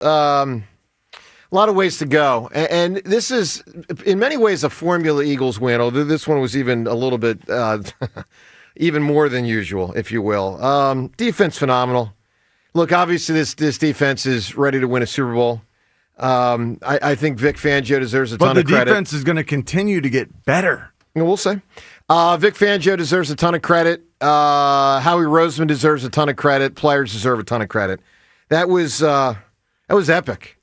A lot of ways to go. And this is, in many ways, a formula Eagles win, although this one was even a little bit, even more than usual, if you will. Defense, phenomenal. Look, obviously, this defense is ready to win a Super Bowl. I think Vic Fangio deserves a ton of credit. But the defense is going to continue to get better. We'll see. Vic Fangio deserves a ton of credit. Howie Roseman deserves a ton of credit. Players deserve a ton of credit. That was epic.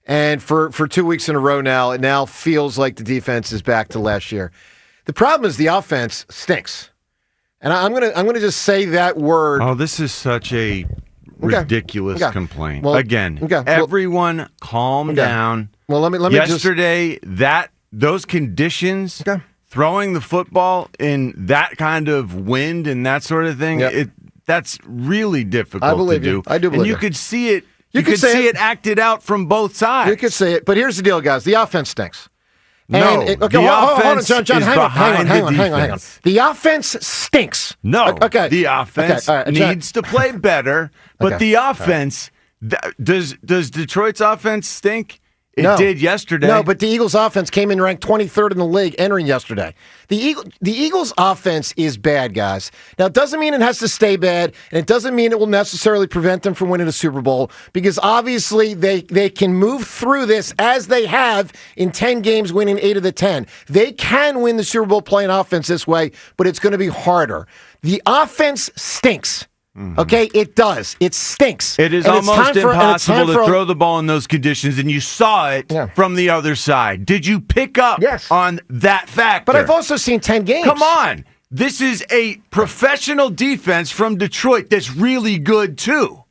And for 2 weeks in a row now, it now feels like the defense is back to last year. The problem is the offense stinks. And I'm gonna just say that word. Oh, this is such a ridiculous complaint. Well, everyone calm down. Well, let me yesterday, those conditions, throwing the football in that kind of wind and that sort of thing, that's really difficult to do. I do believe and you could see it. You could see it acted out from both sides. You could see it, but here's the deal, guys. The offense stinks. No, the offense is behind the defense. The offense stinks. No, the offense needs to play better, but the offense, does Detroit's offense stink? It did yesterday. No, but the Eagles' offense came in ranked 23rd in the league entering yesterday. The Eagles' offense is bad, guys. Now, it doesn't mean it has to stay bad, and it doesn't mean it will necessarily prevent them from winning a Super Bowl, because obviously they can move through this as they have in 10 games, winning 8 of the 10. They can win the Super Bowl playing offense this way, but it's going to be harder. The offense stinks. Okay, it does. It stinks. It is almost impossible to throw the ball in those conditions, and you saw it from the other side. Did you pick up on that factor? But I've also seen 10 games. Come on. This is a professional defense from Detroit that's really good, too.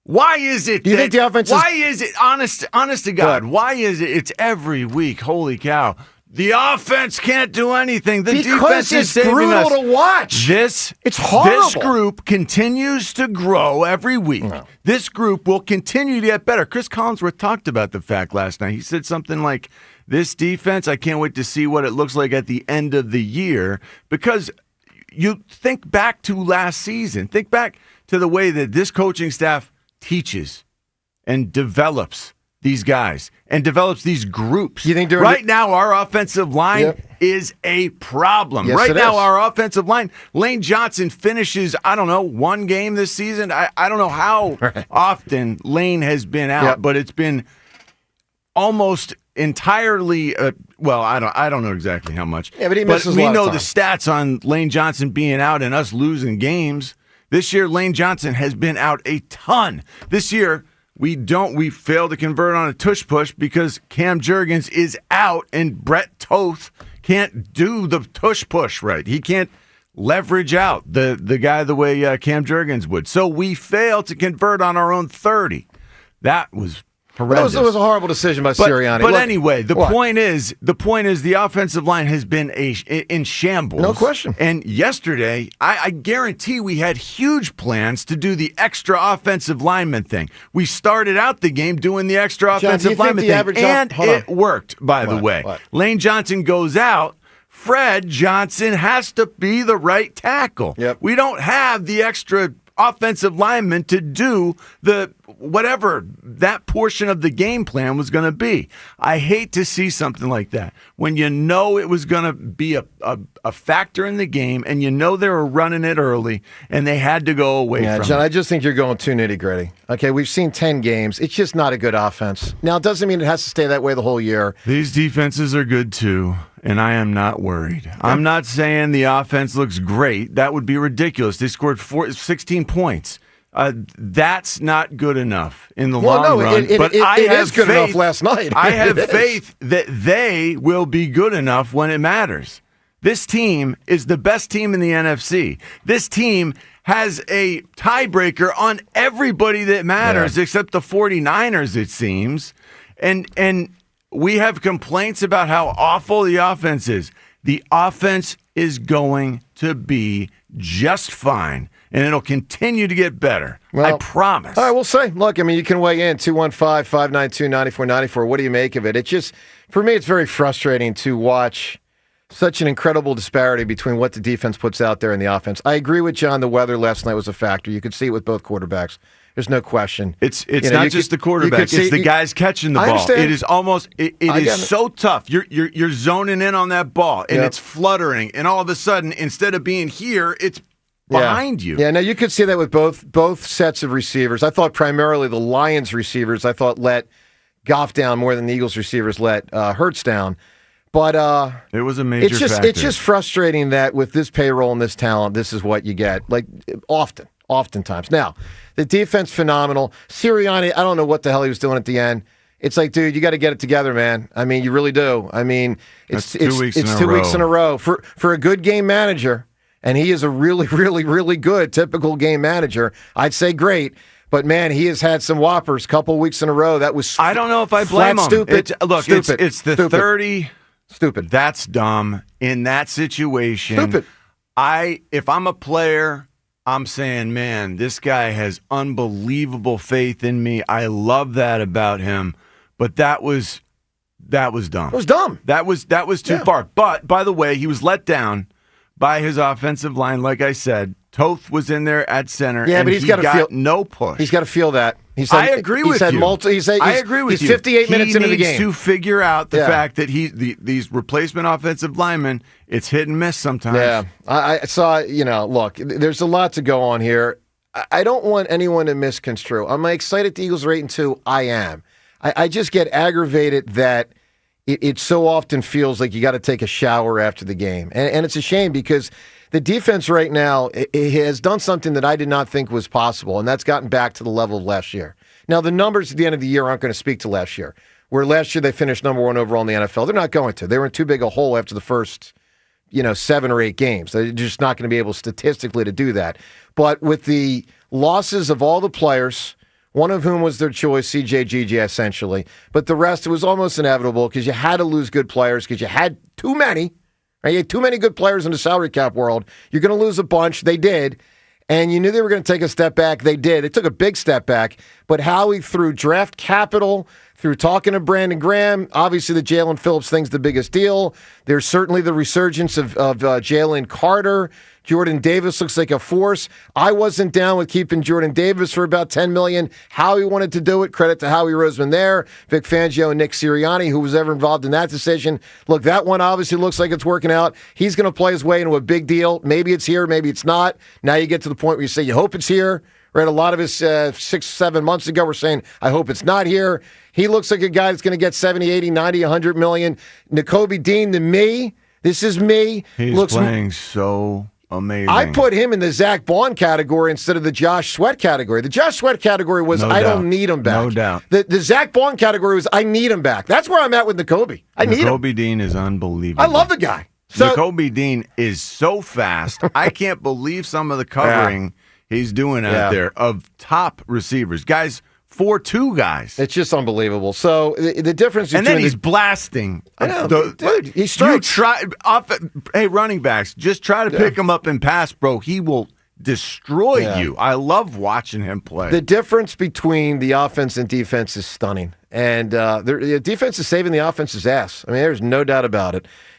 Why is it? Do you think the offense Why is it, honest to God, why is it it's every week, holy cow, the offense can't do anything. The defense is saving us. Because it's brutal to watch. It's horrible. This group continues to grow every week. No. This group will continue to get better. Chris Collinsworth talked about the fact last night. He said something like, this defense, I can't wait to see what it looks like at the end of the year. Because you think back to last season. Think back to the way that this coaching staff teaches and develops these guys and develops these groups. You think right now our offensive line is a problem. Yes, right now our offensive line, Lane Johnson finishes, I don't know, one game this season. I don't know how often Lane has been out, but it's been almost entirely I don't know exactly how much. Yeah, but he misses we a lot know of time. The stats on Lane Johnson being out and us losing games. This year Lane Johnson has been out a ton. This year we fail to convert on a tush push because Cam Jurgens is out and Brett Toth can't do the tush push right. He can't leverage out the guy the way Cam Jurgens would. So we fail to convert on our own 30. That was horrendous. It was a horrible decision by Sirianni. But anyway, the point is the offensive line has been in shambles. No question. And yesterday, I guarantee we had huge plans to do the extra offensive lineman thing. We started out the game doing the extra offensive lineman thing, and it worked, by the way. Lane Johnson goes out. Fred Johnson has to be the right tackle. Yep. We don't have the extra offensive lineman to do whatever that portion of the game plan was going to be. I hate to see something like that when you know it was going to be a factor in the game and you know they were running it early and they had to go away from John, it. I just think you're going too nitty-gritty. Okay, we've seen 10 games. It's just not a good offense. Now, it doesn't mean it has to stay that way the whole year. These defenses are good too, and I am not worried. I'm not saying the offense looks great. That would be ridiculous. They scored 16 points. That's not good enough in the long run. But it is good enough last night. I have faith that they will be good enough when it matters. This team is the best team in the NFC. This team has a tiebreaker on everybody that matters except the 49ers, it seems. And we have complaints about how awful the offense is. The offense is going to be just fine, and it'll continue to get better. I promise. All right, we'll see. Look, I mean, you can weigh in 215-592-9494. What do you make of it? It just, for me, it's very frustrating to watch such an incredible disparity between what the defense puts out there and the offense. I agree with John. The weather last night was a factor. You could see it with both quarterbacks. There's no question. It's not just the quarterback. It's the guys catching the ball. Understand. It is almost. It is so tough. You're zoning in on that ball, and it's fluttering, and all of a sudden, instead of being here, it's behind you. Yeah. Now you could see that with both sets of receivers. I thought primarily the Lions receivers. I thought let Goff down more than the Eagles receivers let Hurts down. But it was a major factor. It's just frustrating that with this payroll and this talent, this is what you get. Like oftentimes. Now, the defense phenomenal. Sirianni, I don't know what the hell he was doing at the end. It's like, dude, you got to get it together, man. I mean, you really do. I mean, it's 2 weeks in a row for a good game manager, and he is a really, really, really good typical game manager. I'd say great. But, man, he has had some whoppers a couple weeks in a row. That was I don't know if I blame him. Stupid. It's the stupid. 30. Stupid. That's dumb. In that situation, stupid. If I'm a player, I'm saying, man, this guy has unbelievable faith in me. I love that about him. But that was dumb. It was dumb. That was too far. But, by the way, he was let down by his offensive line, like I said. Toth was in there at center, and but he's got to feel no push. He's got to feel that. I agree with you. I agree with you. He's 58 minutes into the game. He needs to figure out the fact that these replacement offensive linemen, it's hit and miss sometimes. Yeah, I saw. Look, there's a lot to go on here. I don't want anyone to misconstrue. Am I excited the Eagles are 8-2? I am. I just get aggravated that it so often feels like you got to take a shower after the game, and it's a shame because the defense right now it has done something that I did not think was possible, and that's gotten back to the level of last year. Now, the numbers at the end of the year aren't going to speak to last year, where last year they finished number 1 overall in the NFL. They're not going to. They were in too big a hole after the first 7 or 8 games. They're just not going to be able statistically to do that. But with the losses of all the players, one of whom was their choice, CJ essentially, but the rest, it was almost inevitable because you had to lose good players because you had too many. Right? You had too many good players in the salary cap world. You're going to lose a bunch. They did. And you knew they were going to take a step back. They did. They took a big step back. But Howie, through draft capital, through talking to Brandon Graham, obviously the Jalen Phillips thing's the biggest deal. There's certainly the resurgence of Jalen Carter. Jordan Davis looks like a force. I wasn't down with keeping Jordan Davis for about $10 million. Howie wanted to do it. Credit to Howie Roseman there. Vic Fangio and Nick Sirianni, who was ever involved in that decision. Look, that one obviously looks like it's working out. He's going to play his way into a big deal. Maybe it's here, maybe it's not. Now you get to the point where you say you hope it's here. Right, a lot of us 6-7 months ago were saying, I hope it's not here. He looks like a guy that's going to get 70, 80, 90, 100 million. Nakobe Dean, to me, this is me. He's playing so amazing. I put him in the Zach Bond category instead of the Josh Sweat category. The Josh Sweat category was don't need him back. No doubt. The Zach Bond category was I need him back. That's where I'm at with Nakobe. I need him. Nakobe Dean is unbelievable. I love the guy. So, Nakobe Dean is so fast. I can't believe some of the covering he's doing out there of top receivers. Guys, 4-2 guys. It's just unbelievable. So the difference between... And then he's blasting. I know, dude, he strikes. Hey, running backs, just try to pick him up and pass, bro. He will destroy you. I love watching him play. The difference between the offense and defense is stunning. And the defense is saving the offense's ass. I mean, there's no doubt about it.